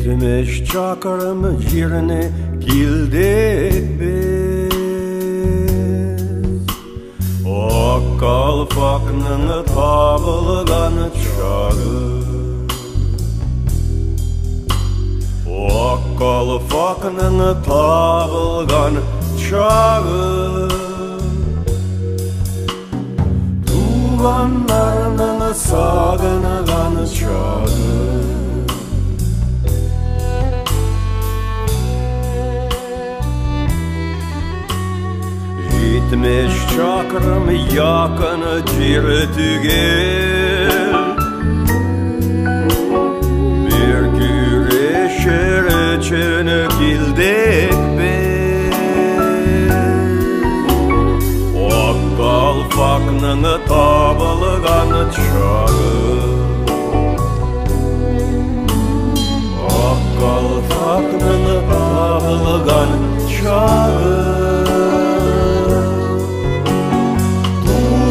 70 çakırım yerine geldik biz. Okkal faknın tabılgan çağı, Okkal faknın tabılgan çağı, Tuğanlarının sağınıgan çağı. 70 çakırım yakın jirtügel, bir güreşer için geldik biz. Okkal faknın tabılgan çağı, Okkal faknın tabılgan çağı,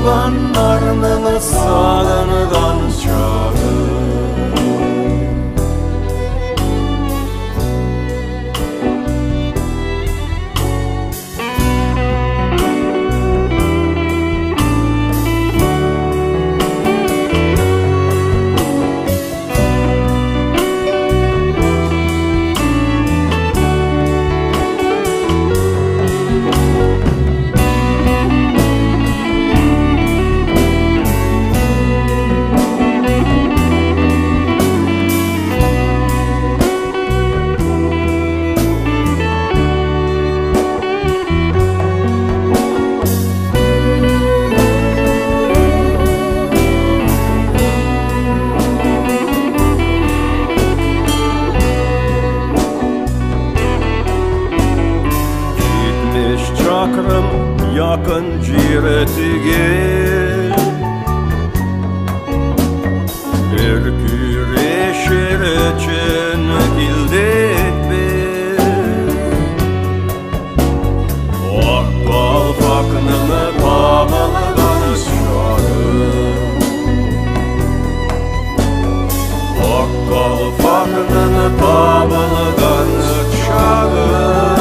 Tuğanlarının sağınıgan çağı. Çakırım yakın jirtügel, bir güreşer için geldik biz. Okkal faknın tabılgan çağı, Okkal faknın tabılgan çağı.